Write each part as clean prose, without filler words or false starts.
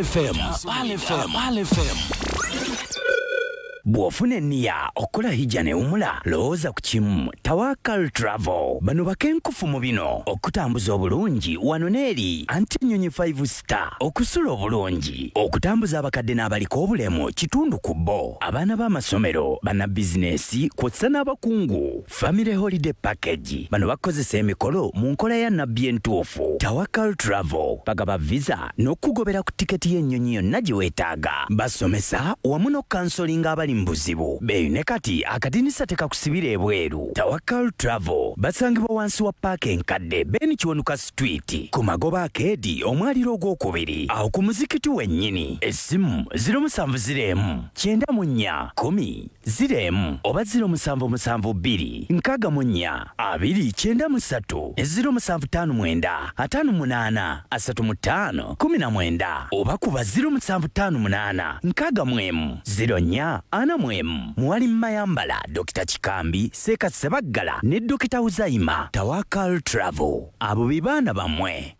FM. Bwofune niya okola hijane umula looza ku kimu Tawakal Travel bano bakenkufu mu bino okutambuza obulungi wano neeri Antinyonyi 5 star okusula obulungi okutambuza abakadde n'abaliko obulemu kitundu ku bo abaana b'amasomero bana bizinesi kwotsa n'abakungu family holiday package bano bakozesa emikolo mu nkola ya nabbi entuufu Tawakal Travel bagaba visa n'okugobera ku tiketi y'ennyonyi yonna gye weetaaga basomesa wamu n'okansolinga abali mbuzibu beine kati akadinisa tekakusibira ebweru Tawakal Travel basangibwa wansi wa park enkadde beni Kiwanuka Street ku magoba akedi omwaliro ogwokubiri awo ku muzikiti wennyini essimu 0704 94 oba 0772 64 293 0759 58 35 19 oba kuba 0758 64 04 Anamwemu Mwali Mayambala Dr. Chikambi Seka Sebaggala ne Dr. Uzaima Tawakal Travel abo bibana bamwe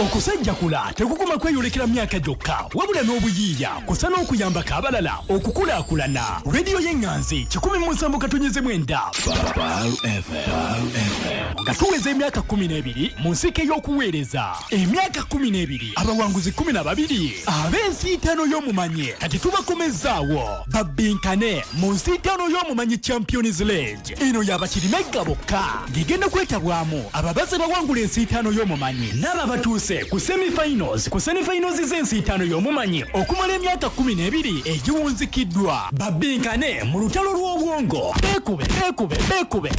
okusajjakula tekukuma kweyolekera myaka gyokka wabula n'obuyiiya kusa n'okuyambako abalala okukulaakulana rediyo y'enganzi 107.9 nga tuweza emyaka 12 mu nsiko ey'okuweereza emyaka 12 abawanguzi 12 ab'ensiitaano y'omumanyi kati tubakomezaawo babbinkane mu nsiitaano y'omumanyi Champions League eno y'abakirimeega bokka ng'egenda kwetabwamu ababaze bawangula ensiitaano y'omumanyi n'ababatuuse ku semi-finals z'ensiitaano y'omumanyi okumala emyaka 12 egiwunzikiddwa babbinkane mu lutalo lw'obwongo beekube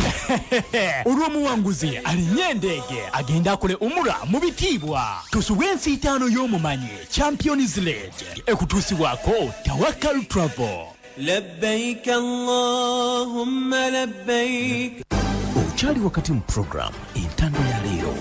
olw'omuwanguzi alinye endeege agenda akole umura mu bitiibwa tusubwe ensiitaano y'omumanyi Champions League ekutuusibwako Tawakal Travel. Labbaik Allahumma labbaik. Okyali wakati mu program entando ya leero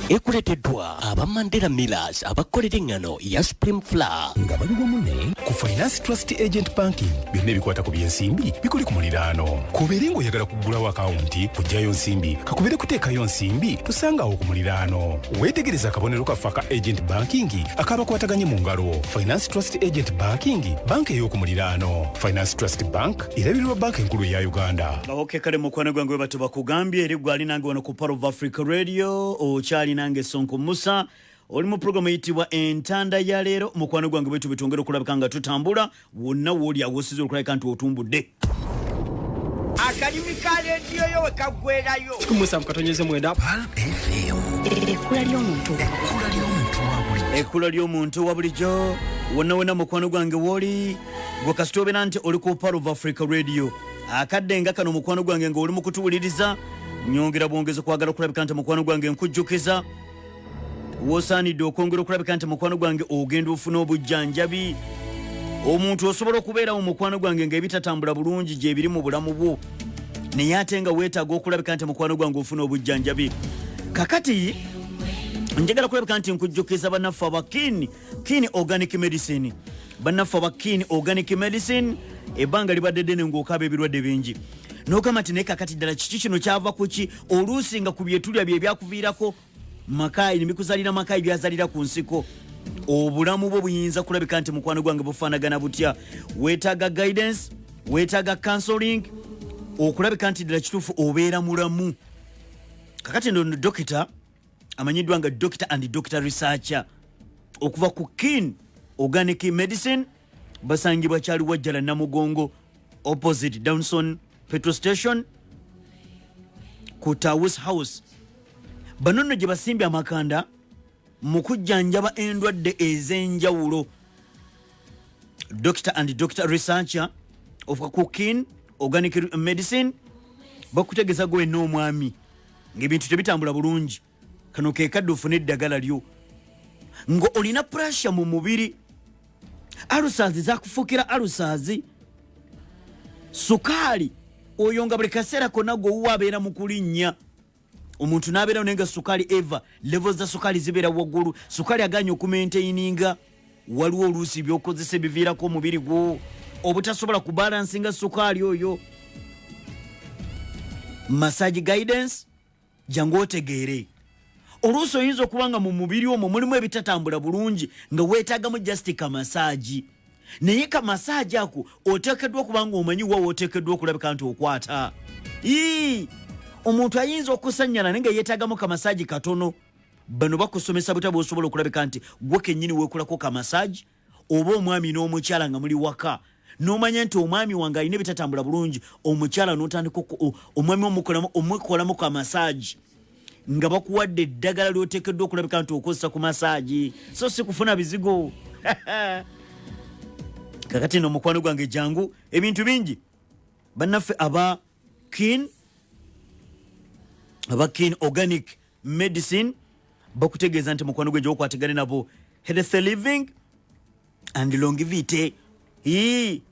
ekuleteddwa abamandera Millers abakolera engano ya Supreme Flour nga bali wamunne ku Finance Trust Agent Banking byonna ebikwata ku byensimbi bikuli ku muliraano kubeere ng'oyagala kuggulawo akawunti kuggyayo nsimbi kakubere kuteekayo nsimbi tusangawo ku muliraano weetegereza akabonero kaffe aka Agent Banking akabakwataganye mu ngalo. Finance Trust Agent Banking banka ey'oku muliraano. Finance Trust Bank erabirirwa banka enkulu eya Uganda. Okay, kale mukwano gwange bwe batubakugambye eri gwali nange wano ku Part of Africa Radio okyali nange Sonko Musa oli mu program eyitibwa entanda ya leero mukwano gwange bwetu bitongera okulabika nga tutambula wonna wooli awosiza okulabika nti otumbudde akalimi ka rediyo yo wekagwerayo Musa mukatonyeze mwenda ekkula ly'omuntu wa bulijjo wonna mukwano gwange wooli gwe kasita obeera nti oli ku Part of Africa Radio akadde nga kano mukwano gwange ng'oli mu kutuwuliriza nyongera bwongeza kwagala okulabika nti mukwano gwange nkujjukiza wosaanidde okwongera okulabika nti mukwano gwange ogenda ofuna obujjanjabi omuntu osobola okubeera mu mukwano gwange ng'ebitatambula bulungi gye biri mu bulamu bwo naye ate nga weetaaga okulabika nti mukwano gwange ofuna obujjanjabi kakati njagala kulabika nti nkujjukiza bannaffe aba Keen Organic Medicine bannaffe aba Keen Organic Medicine ebbanga libadde ddene ng'okaaba ebirwadde bingi n'ogamba nti naye kakati ddala kiki kino kyava ku ki oluusi nga ku byetulya bye byakuviirako makayi ne bikuzalira makayi byazalira ku nsiko obulamu bwo buyinza kulabika nti mukwano gwange bufaanagana butya weetaaga guidance weetaaga counseling okulabika nti ddala kituufu obeera mulamu kakati ndo dokita amanyiddwa nga doctor and doctor researcher okuva ku Keen Organic Medicine basangibwa kyali wajjala Namugongo opposite Downson petrol station ku Towers House bano nno gye basimbye amakanda mu kujjanjaba endwadde ez'enjawulo doctor and doctor researcher of Keen Organic Medicine bakutegeeza gwe n'omwami ng'ebintu tebitambula bulungi kano ke kadde ofune eddagala lyo ngo olina pressure mu mubiri alusazi zakufuukira alusazi sukaali oyo nga buli kaseera konna gwe abeera mu kulinnya omuntu n'abeera nenga sukaali eva levels za sukaali zibeera waggulu sukaali aganye okumaintaininga waliwo oluusi by'okozesa ebiviirako omubiri gwo obutasobola kubalansinga sukaali oyo massage guidance jangu otegeere oluusi oyinza okubanga mu mubiri omwo mulimu ebitatambula bulungi nga weetaagamu just kamasaaji, naye kamasaaji ako oteekeddwa okubanga omanyi wa wooteekeddwa okulabika nti okwata. Omuntu ayinza okusanyala naye nga yeetaagamu kamasaaji katono. Bano bakusomesa butaba osobola okulabika nti gwe kennyini weekulako kamasaaji, oba omwami n'omukyala nga muli waka n'omanya nti omwami wange alina ebitatambula bulungi, omukyala n'otandika omwami omukolamu kamasaaji nga bakuwadde eddagala lyoteekeddwa okulabika nti okozesa ku masaaji, so si kufuna bizigo. Kakati no mukwano gwange jangu ebintu bingi bannaffe aba Keen Organic Medicine bakutegeeza nti mukwano gwe gyokwatagane nabo healthy living and longevity.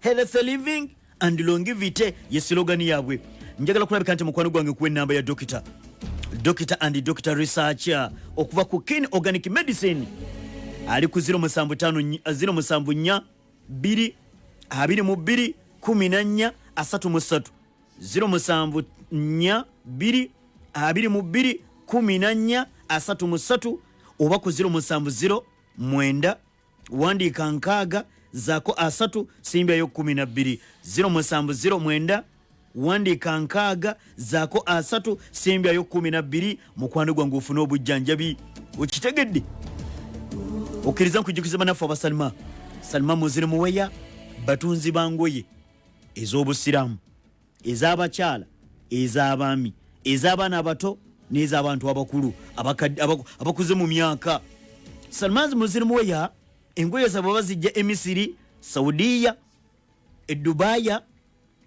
Healthy living and longevity ye slogan yabwe. Njagala kulabika nti mukwano gwange kuwe namba ya Doctor and Doctor Researcher okuva ku Keen Organic Medicine ali ku 075 2 22 14 33 074 2 22 14 33 oba ku 070 9 wandiika nkaaga zaako asatu simbyayo 12 070 9 wandiika nkaaga zaako asatu simbyayo 12. mukwano gwange ofuna obujjanjabi okitegedde. Okkiriza nkujukiza bannaffe abasalima muzire muweya batunzi bangoye ez'obusiraamu, ez'abakyala, ez'abaami, ez'abaana abato n'ez'abantu abakulu abakuze mu myaka. Salmanzi muzire muweya engoye zaabwe bazijja e Misiri, Saudiya, e Dubaaya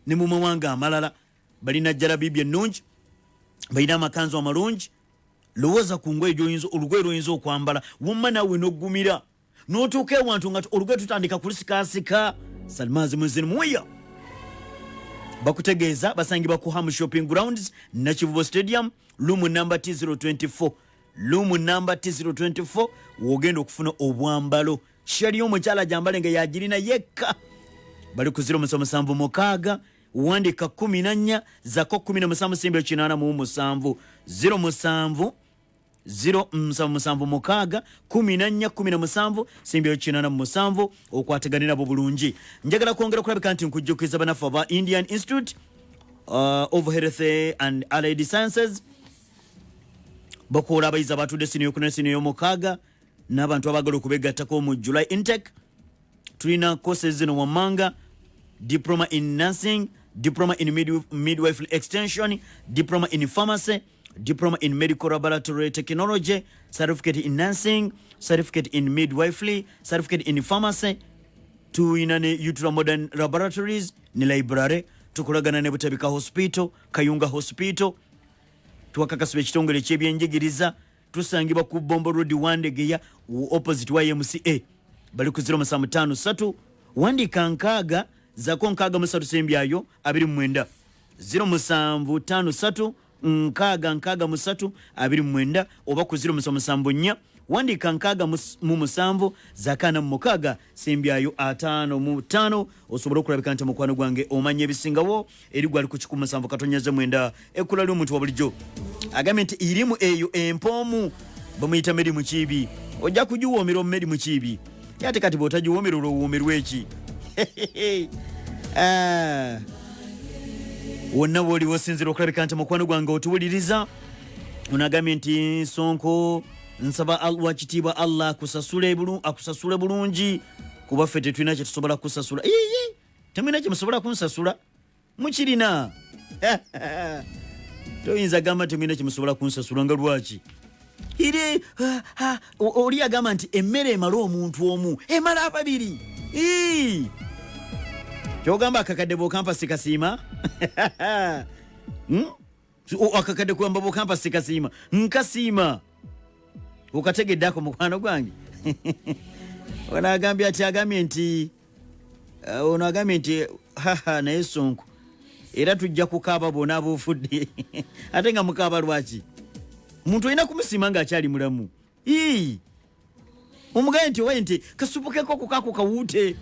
ne mu mawanga amalala. Balina jalabibi ennungi, balina amakanzu amalungi. Lowooza ku ngoye olugoye lwoyinza okwambala wamma naawe n'oggumira n'otuuka ewantu nga olugoye tutandika kulusikaasika. Salmanzi muzire muweya bakutegeeza basangibwa ku Ham Shopping Grounds, Nakivubo Stadium, room number T024. Room number T024 wogenda okufuna obwambalo. Shali omukyala jambale nga yagirina yekka. Bali ku 077 mukaaga wandika 14 zako 17 simbe 87 077 mukaaga 14 17 simbe 87 okwategana nabo bulungi. Njagala kwongera kulabika nti nkujjukiza bannaffe aba Indian Institute of Health and Allied Sciences bakola abayizi abatudde siniyo mukaaga n'abantu abagala okubegattako mu July intake. Tulina courses zino wammanga: diploma in nursing, diploma in midwifery extension, diploma in pharmacy, diploma in medical laboratory technology, certificate in nursing, certificate in midwifery, certificate in pharmacy. Tuyina ne Utero Modern Laboratories ne library. Tukolagana ne Butabika Hospital, Kayunga Hospital. Twakakasiba ekitongole ky'ebyenjigiriza. Tusangibwa ku Bombo Road Wandegeya opposite YMCA. Bali ku 053 wandika nkaaga zako nkaaga musatu sembyayo 29 075 nkaaga musatu 29 oba ku 074 wandika nkaaga mu musanvu zakana mu mukaaga sembyayo 55 osobola okulabika nti mukwano gwange omanya ebisingawo eri gwali ku 17 katonyaze mwenda ekula ly'omuntu wa bulijjo agambye nti irimu eyo empomu bamuyita meri mu kibi ojja kugiwoomera omumeri mu kibi yate kati bw'otagiwoomera olwowoomerwa eki. Wonna bw'oli wosinzira okulabika nti mukwano gwange otuwuliriza onagambye nti Sonko nsaba Allah kitiibwa Allah akusasule bulungi kuba ffe tetulina kye tusobola kusasula. Temulina kye musobola kunsasula mukirina. Toyinza gamba temulina kye musobola kunsasula nga lwaki oli agamba nti emmere emala omuntu omu emala ababiri. Kyogamba akakadde bw'okampa sikasiima akakadde kwamba bw'okampa sikasiima nkasiima okategedde ako mukwano gwange. Ono agambye ati agambye nti naye Sonko era tujja kukaaba bona ab'ofudde ate nga mukaaba lwaki? Muntu olina kumusiima ng'akyali mulamu. Omugaye nti owaye nti kasupukeko kukako kawuute.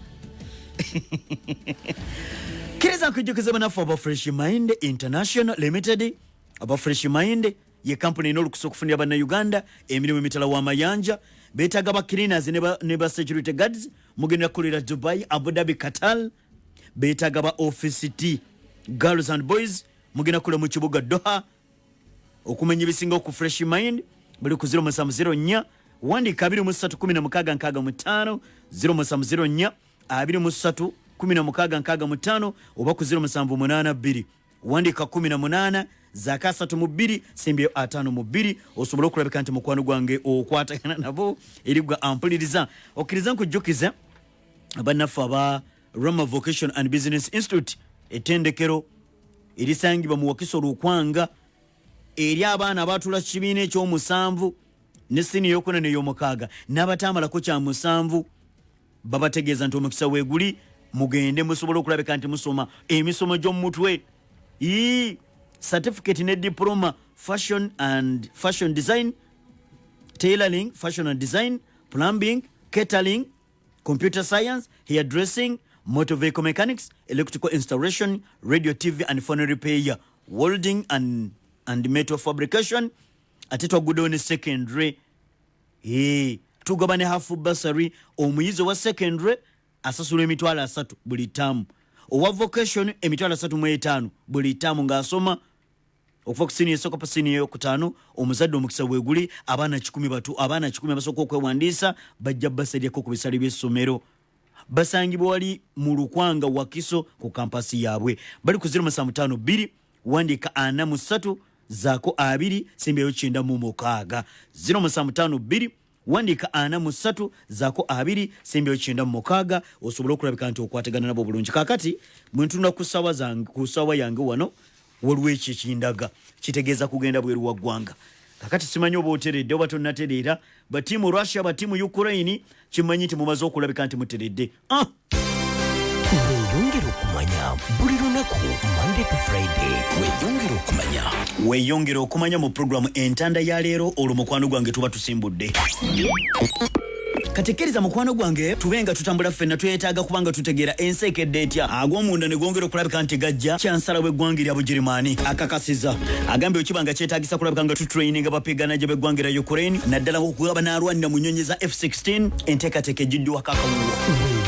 Kiriza nkujjukiza bannaffe aba Fresh Mind International Limited. Aba Fresh Mind ye company inolukusa okufunira bannayuganda emirimu emitala w'amayanja beetaaga ba cleaners ne ba security guards mugenda kukolera Dubai, Abu Dhabi, Qatar. Beetaaga ba office girls and boys mugenda kukola mu kibuga Doha. Okumenya ebisinga ku fresh mind bali ku 0704 wandika 231665 0704 231665 oba ku 0782 wandika 18 zakasatu mu 2 simbyo 5 mu 2 osobola okulabika nti mukwano gwange okwatagana nabo erigwa ampuliriza okiriza nkujjukiza abanafu aba Roma Vocation and Business Institute etendekero erisangibwa mu Wakiso Lukwanga eri abaana abatula kibiina ekyomusanvu ne senior yokuna ne yomukaaga n'abatamala ko kya musanvu babategeeza nti omukisa weeguli mugende musobola okulabika nti musoma emisomo gy'omutwe certificate ne diploma fashion design, tailoring, fashion and design, plumbing, catering, computer science, hairdressing, motor vehicle mechanics, electrical installation, radio, TV and phone repair, welding and metal fabrication. Atito gudoni secondary. Tugabane half bursary omuyizo wa secondary asasula emitwala 3 buli tamu. Owa vocation emitwala 3 mu 5 buli tamu ng'asoma okuva senior soko pa senior okutano omuzadde omukisa weeguli abaana 10 batu abaana 10 basoko okwewandiisa bajja basaliyeko ku bisale by'essomero basangibwa wali mu Lukwanga Wakiso ku kampasi yaabwe bali ku 0752 wandika 43 zaako 2 simbyeyo 96 0752 wandika 43 zaako 2 simbyeyo 96 osobola okulabika nti okwategana nabo bulungi kakati mwentunda ku sawa yange wano waliwo ekindaga kitegeeza kugenda bweru wa ggwanga kakati simanyi oba oteredde oba tonnatereera batiimu Russia batiimu Ukraine kimanyi nti mumaze okulabika nti muteredde weyongera okumanya buli lunaku Monday to Friday weyongera okumanya mu programu entanda ya leero olwo mukwano gwange tuba tusimbudde katekeriza mukwano gwange tubenga tutambula ffenna twetaaga kubanga tutegeera ensi ekedde etya ag'omunda ne gwongera okulabika nti gajja kyansala bw'eggwanga erya Bugirimaani akakasiza agambye ekibanga kyetaagisa kulabika nga tutraininga bapigana gye b'eggwanga erya Ukraine naddala okugaba n'alwanira mu nnyonyi za F-16 enteekateeka ejjiddwa kakawuwo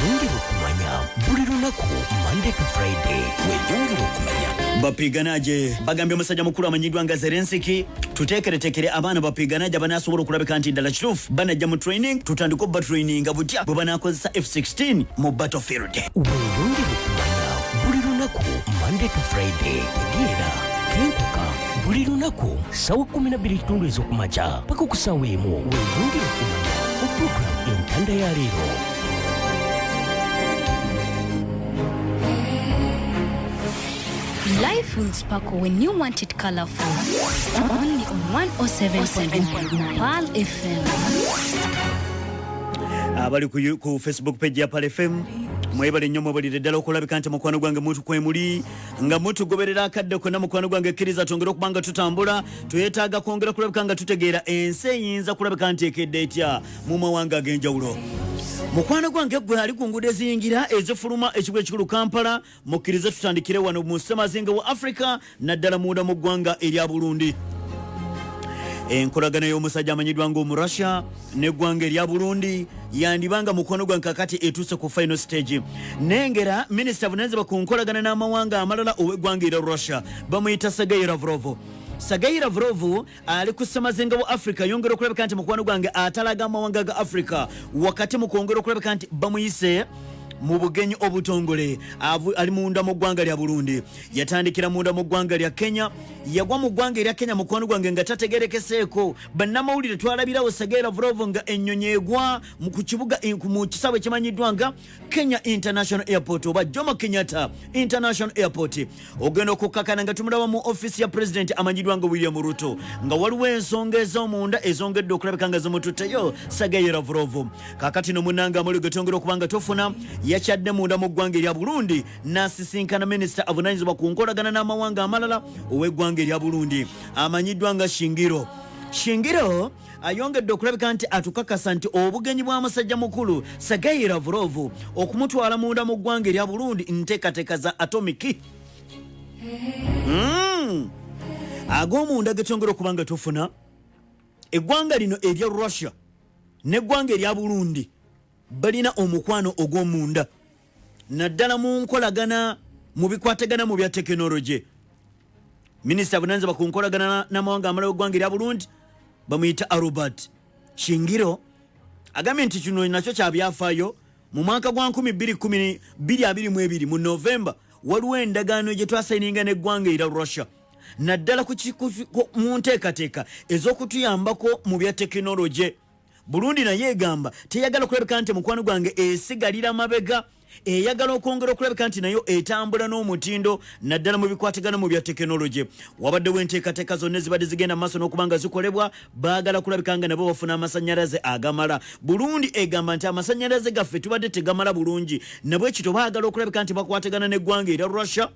weyongera okumanya buli lunaku Monday to Friday weyongera okumanya bapiganaje bagambye omusajja mukulu amanyiddwa nga Zelensky tuteekeretekere abaana bapiganaje banaasobola okulabika nti ddala kituufu banajja mu training tutandika obba traininga butya bwe banaakozesa F-16 mu battlefield weyongera okumanya buli lunaku Monday to Friday ebyera kenkuka buli lunaku sawa 12 ez'okumakya paka ku sawa emu weyongera okumanya opuroguramu entanda ya leero. Life will sparkle when you want it colorful. Only on 107.9 Pal FM. Abali ku Facebook page ya Pal FM mwebale nnyo mwebali ddala okulabika nti mukwano gwange mutu kwemuli nga mutugoberera akadde konna mukwano gwange kkiriza twongera okubanga tutambula twetaaga kwongera kulabika nga tutegeera ensi eyinza kulabika nti ekedde etya mu mawanga ag'enjawulo. Mukwano gwange gwe ali ku nguudo eziyingira ezifuluma ekibuga ekikulu Kampala mukkirize tutandikire wano mu ssemazinga wa Africa naddala munda mu ggwanga erya Burundi. Enkolagana y'omusajja amanyiddwa ng'omu Russia n'eggwanga erya Burundi yandibanga mukwano gwange kakati etuuse ku final stage. Nengera minisita avunaanyizibwa ku nkolagana n'amawanga amalala ow'eggwanga erya Russia bamuyita Sergei Lavrov. Sergei Lavrov ali ku ssemazinga wa Africa yongera okulabika nti mukwano gwange atalaga amawanga ga Africa wakati mu kwongera okulabika nti bamuyise mu bugenyi obutongole ali munda mu ggwanga lya Burundi yatandikira munda mu ggwanga lya Kenya yagwa mu ggwanga lya Kenya mukwano gwange nga tategerekeseeko bannamawulire twalabirawo Sergei Lavrov nga ennyonyi egwa mu kibuga mu kisaawe kimanyiddwa nga Kenya International Airport oba Jomo Kenyatta International Airport ogenda okukkakana nga tumulaba mu office ya President amanyiddwa nga William Ruto nga waliwo ensonga ez'omunda ezongedde okulabika nga zimututteyo Sergei Lavrov kakati no munanga amuli getongera okubanga tofuna yakyadde munda mu ggwanga erya Burundi n'asisinkana minisita avunaanyizibwa ku nkolagana n'amawanga amalala ow'eggwanga erya Burundi amanyiddwa nga Shingiro ayongedde okulabika nti atukakasa nti obugenyi bw'amusajja mukulu Sergei Lavrov okumutwala munda mu ggwanga erya Burundi nteekateeka za atomiki ag'omunda getongera okubanga tufuna eggwanga lino erya Russia n'eggwanga erya Burundi balina omukwano ogw'omunda naddala mu nkolagana mu bikwatagana mu bya tekinologi. Minisita Bunanza ku nkolagana n'amawanga amalala w'eggwanga erya Burundi bamuyita Albert Shingiro agambye nti kino nakyo kyabyafaayo mu mwaka gwa 2022 mu Novemba waliwo endagaano gye twasayininga n'eggwanga erya Russia naddala mu nteekateeka ez'okutuyambako mu bya tekinologi. Burundi naye egamba teyagala okulabika nti mukwano gwange esigalira mabega, eyagala okwongera okulabika nti nayo etambula n'omutindo naddala mu bikwatagana mu bya tekinologi. Wabaddewo enteekateeka zonna ezibadde zigenda maaso n'okubanga zikolebwa, baagala kulabika nga nabo bafuna amasannyalaze agamala. Burundi egamba nti amasannyalaze gaffe tubadde tegamala bulungi, nabwe ekito baagala okulabika nti bakwatagana n'eggwanga erya Russia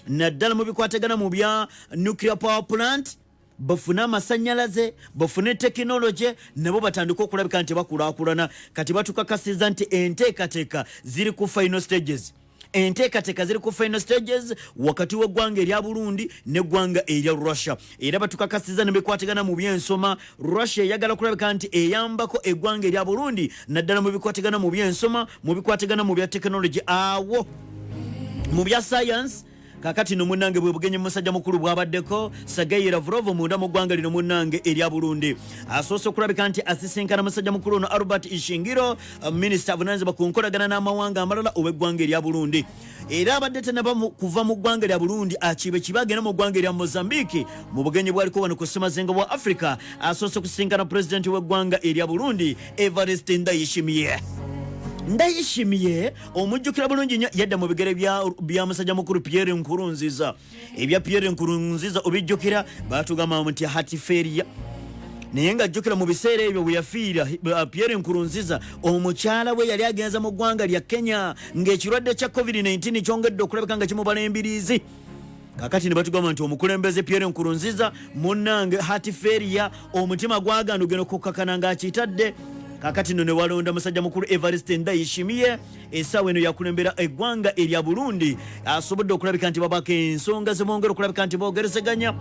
naddala mu bikwatagana mu bya nuclear power plant, bafuna amasannyalaze, bafune tekinologi, nabo batandika okulabika nti bakulaakulana. Kati batukakasiza nti enteekateeka ziri ku final stages. Enteekateeka ziri ku final stages wakati w'eggwanga erya Burundi n'eggwanga erya Russia. Era batukakasiza ne bikwatagana mu byensoma, Russia eyagala kulabika nti eyambako eggwanga erya Burundi naddala mu bikwatagana mu byensoma, mu bikwatagana mu bya tekinologi, awo mu bya science. Kakati no munange bwe bugenye musajja mukulu bwabaddeko Sergei Lavrov munda mu ggwanga lino munange erya Burundi. Asoose okulabika nti asisinkana musajja mukulu ono Albert Ishingiro, Minister Bunanza ku nkolagana n'amawanga amalala ow'eggwanga erya Burundi. Era abadde tanaba kuva mu ggwanga erya Burundi akibe kibagenda mu ggwanga erya Mozambique mu bugenyi bwaliko wano ku ssemazinga bwa Africa. Asoose okusinkana President w'eggwanga erya Burundi Evariste Ndayishimiye omujjukira bulungi nnyo yadda mu bigere bya musajja mukulu Pierre Nkurunziza. Ebya Pierre Nkurunziza obijjukira batugamba nti hatiferia naye ng'ajjukira mu biseera ebyo bwe yafiira Pierre Nkurunziza, omukyala we yali agenza mu ggwanga lya Kenya ng'ekirwadde kya COVID-19 kyongedde okulabika nga kimubala embiriizi. Kakati ne batugamba nti omukulembeze Pierre Nkurunziza munnange hatiferia omutima gwagandugeno kukkakana ng'akitadde. Kakati no ne walonda musajja mukulu Evariste Ndayishimiye essaawa eno yakulembera eggwanga erya Burundi, asobodde okulabika nti babaka ensonga zimwongera okulabika nti boogerezeganya.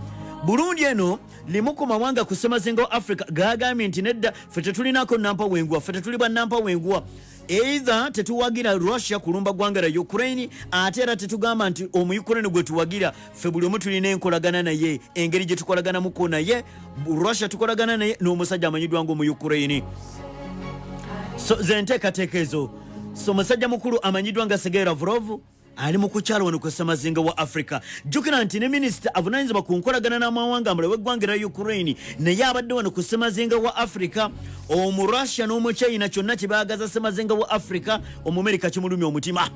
Burundi eno limu ku mawanga ku ssemazinga wa Africa gagambye nti nedda ffe tetulinako nampa wenguwa, ffe tetuli bannampa wenguwa. Either tetuwagira Russia kulumba ggwanga la Ukraine, ate era tetugamba nti omu-Ukraine gwe tuwagira, ffe buli omu tulina enkolagana naye, engeri gye tukolaganamuko naye, Russia tukolagana naye n'omusajja amanyiddwa ng'omu-Ukraine. So zenteekateeka ezo. So musajja mukulu amanyiddwa nga Sergei Lavrov ali mu kukyalo wano ku ssemazinga wa Africa. Jjukira nti ne minisita avunaanyizibwa ku nkolagana n'amawanga amalala w'eggwanga erya Ukraine naye abadde wano ku ssemazinga wa Africa. Omu Russia n'omu China kyonna kibaagaza ssemazinga wa Africa, Omumerika kimulumya omutima.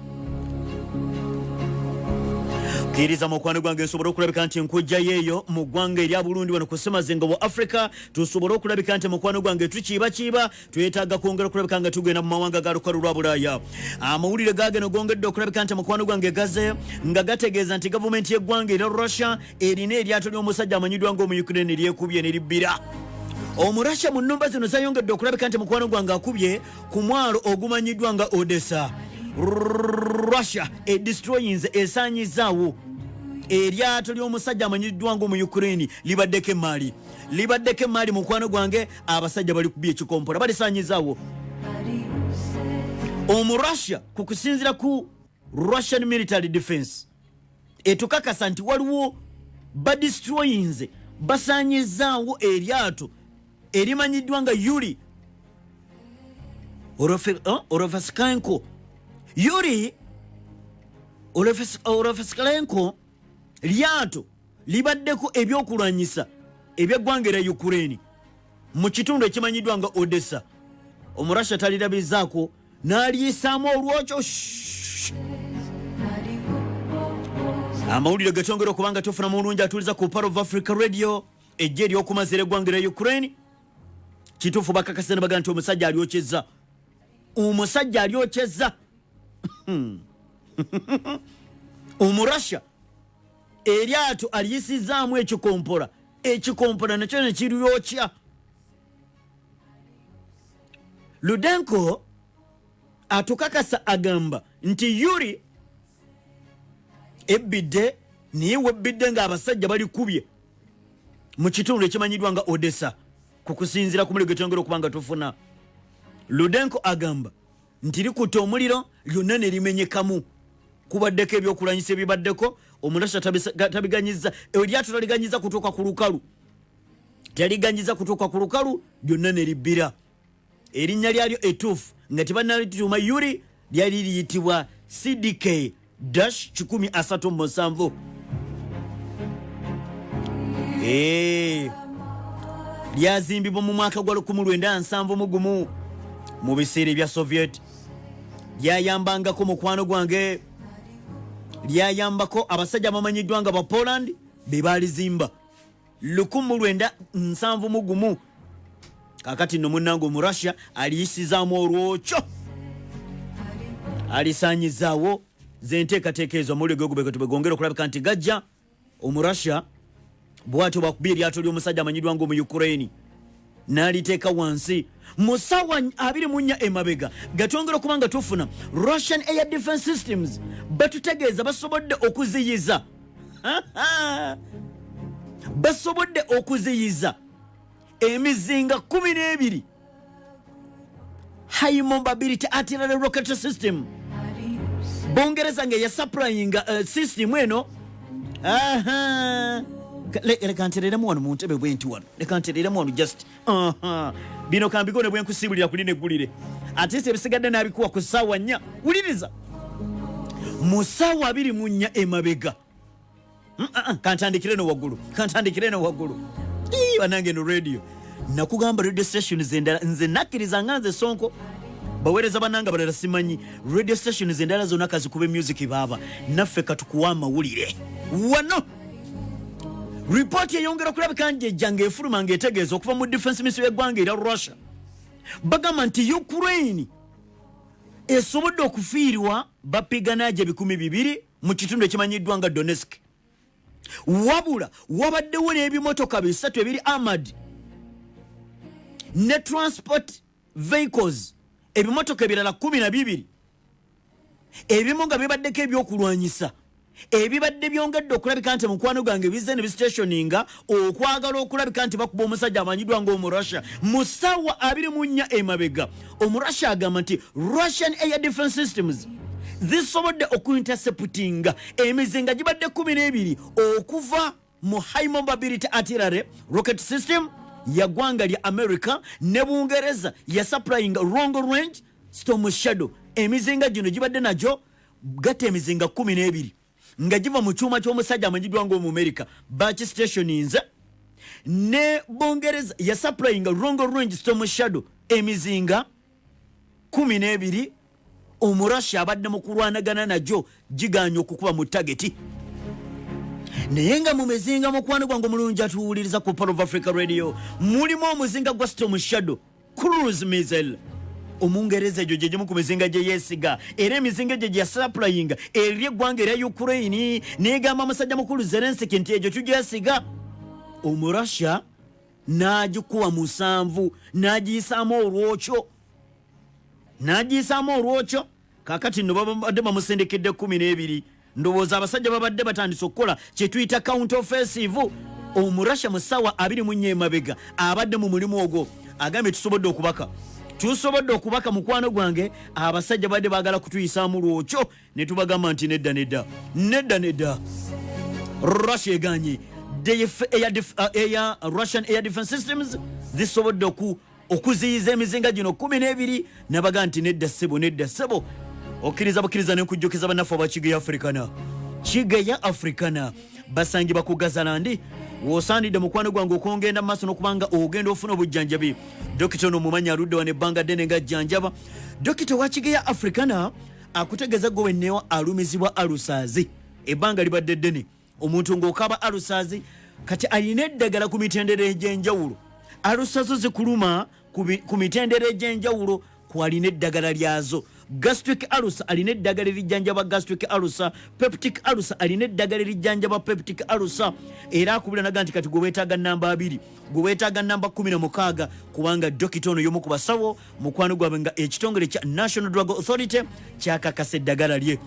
Kiriza mukwano gwange nsobola okulabika nti nkujja yeeyo mu ggwanga erya Burundi wano ku ssemazinga wa Africa. Tusobola okulabika nti mukwano gwange tukiiba twetaaga kwongera okulabika nga tugenda mu mawanga ga lukalu lwa Bulaaya. Amawulire gaageno gongedde okulabika nti mukwano gwange gaze nga gategeeza nti gavumenti y'eggwanga erya Russia erina eryato ly'omusajja amanyiddwa ng'omu-Ukraine eryekubye ne libbira. Omurasha mu nnumba zino zayongedde okulabika nti mukwano gwange akubye ku mwalo ogumanyiddwa nga Odessa. Russia destroyings esaanyizaawo eryato ly'omusajja amanyiddwa ng'omu-Ukraine libaddeko emaali mukwano gwange, abasajja bali kubye ekikompora balisaanyizaawo. Omu-Russia ku kusinziira ku Russian military defense etukakasa nti waliwo badestroyings basaanyizaawo eryato erimanyiddwa nga Yuri Orofeskenko. Yuri Orofeskenko lyato libaddeko ebyokulwanyisa eby'eggwanga erya Ukraine mu kitundu ekimanyiddwa nga Odessa. Omurasha talirabizaako n'aliyisaamu olwokyo. Amawulire gatongera okubanga tufuna mu bulungi atuliza ku Part of Africa Radio ejje ery'okumazira eggwanga erya Ukraine. Kituufu bakakasa ne bagamba nti omusajja alyokyeza Omurasha eryato aliyisizaamu ekikompora nakyo ne kiryokya. Ludenko atukakasa agamba nti Yuri ebbidde naye webbidde ng'abasajja balikubye mu kitundu ekimanyiddwa nga Odessa kukusinzira ku muliro gwetwongera okubanga tufuna. Ludenko agamba nti likutte omuliro lyonna ne limenyekamu kubaddeko ebyokulwanyisa ebibaddeko omurasha tabiganyiza eryato taliganyiza kutuuka ku lukalu lyonna ne libbira. Erinnya lyalyo ettuufu nga tebannalituuma Yuri lyali liyitibwa CDK-137. Lyazimbibwa mu mwaka gwa 1971 mu biseera ebya Soviet. Lyayambangako mukwano gwange, lyayambako abasajja abamanyiddwa nga ba Poland be balizimba 1971. Kakati nno munnange mu Russia aliyisizaamu olwokyo, alisaanyizaawo zenteekateeka ezo omuliro gwegubeke tubegongera okulabika nti gajja omu Russia bwatyo bwakubye eryato ly'omusajja amanyiddwa nga mu Ukraine n'aliteeka wansi mu ssaawa 24 emabega gatwongera okuba nga tufuna Russian Air Defense Systems batutegeeza basobodde okuziyiza emizinga 12 high mobility artillery rocket system. Bongereza nga ya supplying system eno. Leka ntereremu wano mu ntebe bwenti wano. Leka ntereremu wano just. Bino kambigone bwenkusibulira kuli neggulire. Ate ebisigadde n'abikuwa ku ssaawa 4. Wuliriza. Mu ssaawa 24 emabega. Kantandikire no waggulu. Banange no radio. Nakugamba radio stations endala nze nakkiriza nga nze Sonko. Baweereza bananga balala simanyi. Radio stations endala zonna kazikube music baba. Naffe katukuwa amawulire. Wano. Report eyongera okulabika njejjanga efuluma ng'etegeeza okuva mu defense ministry y'eggwanga erya Russia. Bagamba nti Ukraine esobodde okufiirwa bapiganaje 200 mu kitundu ekimanyiddwa nga Donetsk. Wabula wabaddewo n'ebimotoka 3 ebiri armored ne transport vehicles ebimotoka ebirala 12 ebimu nga bibaddeko ebyokulwanyisa ebibadde byongedde okulabika nti mukwano gwange bizze ne bistationinga okwagala okulabika nti bakuba omusajja amanyiddwa ng'omu Russia mu ssaawa 24 emabega. Omu Russia agamba nti Russian Air Defense Systems zisobodde okuinterceptinga emizinga gibadde 12 okuva mu high mobility artillery rocket system ya gwanga lya America ne Bungereza ya supplying long range storm shadow. Emizinga gino gibadde najo gatta emizinga 12 nga giva mu kyuma ky'omusajja amanyiddwa ng'omu America batch stationings ne Bungereza ya supplying long range storm shadow emizinga 12. Omurashi abadde mu kulwanagana najo giganya okukuba mu target. Naye nga mu mizinga mukwano gwange omulungi atuwuliriza ku Part of Africa Radio mulimu omuzinga gwa Storm Shadow cruise missile. Omungereza egyo gyegimu ku mizinga gye yeesiga era emizinga gye gya supplying eri eggwanga erya Ukraine n'egamba omusajja mukulu Zelensky nti egyo tugyesiga. Omurasha n'agikuwa 7 n'agiyisaamu olwokyo. Kakati nno babadde bamusindikidde 12. Ndowooza abasajja babadde batandise okukola kye tuyita counter offensive. Omurasha mu ssaawa 24 emabega abadde mu mulimu ogwo agambye tusobodde okubaka mukwano gwange abasajja badde baagala kutuyisaamu lwokyo ne tubagamba nti nedda. Russia eganye Russian Air Defense Systems zisobodde okuziyiza emizinga gino 12 nabaga nti nedda ssebo. Okkiriza n'ekujjukiza bannaffe abakigeya Africana basangibwa ku Gazalandi. W'osaanidde mukwano gwange okwongenda mu maaso n'okubanga ogenda ofuna obujjanjabi. Dokita ono mumanyi aludde wano ebbanga ddene nga jjanjaba. Dokita wa Kigeya Africana akutegeeza gwe wenneewa alumizibwa alusaazi ebbanga libadde ddene. Omuntu ng'okaba alusaazi kati alina eddagala ku mitendera egy'enjawulo. Alusaazo zikuluma ku mitendera egy'enjawulo kwalina eddagala lyazo. Gastric ulcer alina eddagala erijjanjaba gastric ulcer. Peptic ulcer alina eddagala erijjanjaba peptic ulcer. Era akubira naga nti kati gwe weetaaga namba 2 gwe weetaaga namba 16 kubanga dokita ono y'omu ku basawo mukwano gwabwe nga ekitongole kya National Drug Authority kyakakasa eddagala lye.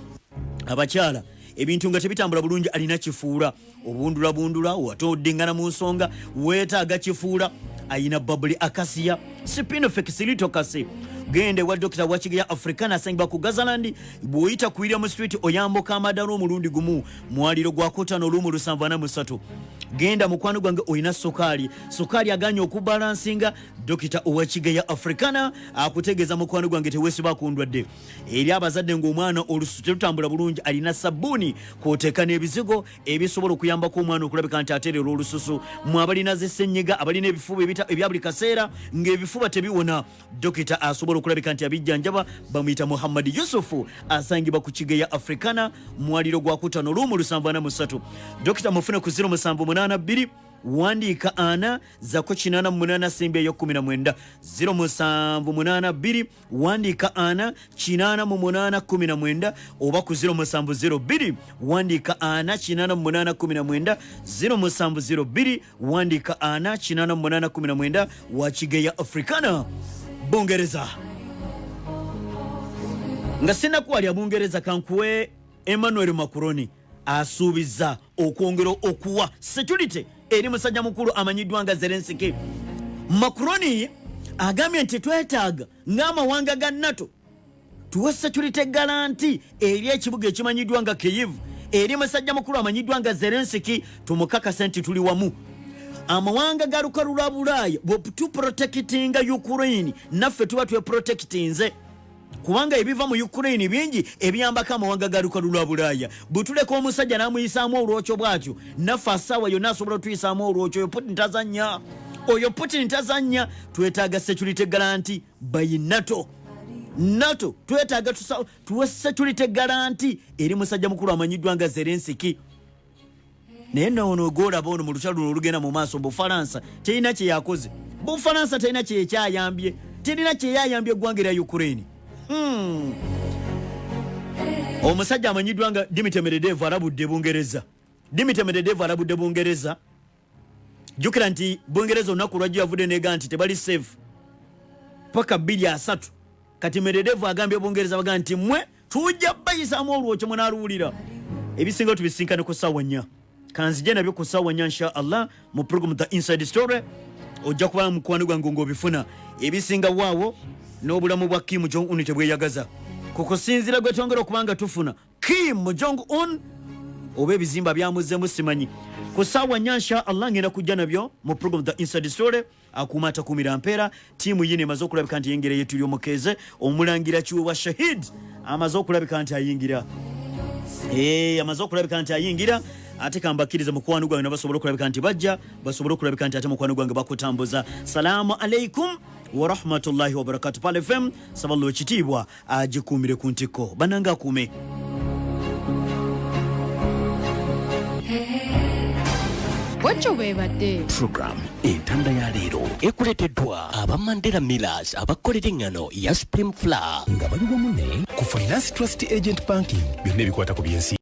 Abakyala ebintu nga tebitambula bulungi alina kifuula obundula watodingana mu nsonga weetaaga kifuula ayina babuli akasiya spinofexilito kase gende wa Dr. Wachigeya Africana asangibwa ku Gazalandi bwoyita kuira mu street oyamboka amadalo omulundi gumu mwaliro gwa kota n'olumu 743 genda mukwano gwange oyina sukali aganye okubalansinga Dr. Wachigeya Africana akutegeza mukwano gwange tewesiba kundwadde eri abazadde ng'omwana olususu lutambula bulungi alina sabuni kwoteeka n'ebizigo ebisobola okuyamba ko omwana okulabika nti aterera olususu mwabalina zessenyiga abalina ebifuba ebya buli kaseera ng'ebifuba tebiwona Dr. asobola okulabika nti abijjanjaba bamuyita Muhammad Yusufu asangibwa ku Kigeya Africana mwaliro gwa kutano lumu 743 Dr. mufune ku 078 wandika ana zako 88 simbe yo 19 078 wandika ana 88 19 oba ku 0702 wandika ana 88 19 0702 wandika ana 88 19 wa Kigeya Africana Bungereza nga sina kwali Bungereza kankuwe Emmanuel Macron asuubiza okwongera okuwa security eri musajja mukulu amanyiddwa nga Zelensky. Macron agambye nti twetaaga ng'amawanga ga NATO tuwe security guarantee eri ekibuga ekimanyiddwa nga Kyiv eri musajja mukulu amanyiddwa nga Zelensky tumukakasa nti tuli wamu. Amawanga ga lukalu lwa Bulaaya bwe protectinga Ukraine naffe tuba tweprotectinze kubanga ebiva mu Ukraine bingi ebiyambako amawanga ga lukalu lwa Bulaaya butuleka omusajja n'amuyisaamu olwokyo bwatyo naffe asaawa yonna asobola tuyisaamu olwokyo oyo Putin tazanya twetaaga security guarantee by NATO twetaaga tuwe security guarantee eri musajja mukulu amanyiddwa nga Zelensky. Naye ono golaba ono mu lutalo olugenda mu maaso Bufalansa terina kye yakoze. Bufalansa terina kye kyayambye, terina kye yayambye eggwanga lya Ukraine. Omusajja amanyiddwa nga Dimitri Medvedev alabudde Bungereza. Jukira nti Bungereza olunaku lwajjo yavudde nega nti tebali safe paka 2-3 kati Medvedev agambye Bungereza baga nti mwe tujja bayisaamu olwokyo munaaluwulira ebisinga tubisinkane ku ssaawa 4 kanzije nabyo ku ssaawa 4 insha Allah mu program The Inside Story ojja kuba mukwano gwange ng'obifuna ebisinga waawo n'obulamu bwa Kim Jong-un tebweyagaza kukusinzira gwe twongera okubanga tufuna Kim Jong-un oba ebizimba byamuzzemu simanyi ku ssaawa 4 insha Allah ngenda kujja nabyo mu program The Inside Story akuuma atakuumira mpeera tiimu yine emaze okulabika nti yengera yetu ly'omukeze omulangira kiweebwa Shahid amaze okulabika nti ayingira amaze okulabika nti ayingira ate kambakiriza mukwano gwange nabasobola okulabika nti bajja basobola okulabika nti ate mukwano gwange bakutambuza. Salaamu alaikum wa rahmatullahi wa barakatuh. Pal FM saballo ekitiibwa agikuumire ku ntiko bananga akuume. Wacho webadde program entanda ya leero ekuleteddwa aba Mandela Millers abakolera engano ya Supreme Flour nga bali wamu ne ku Finance Trust Agent Banking byonna ebikwata ku byensi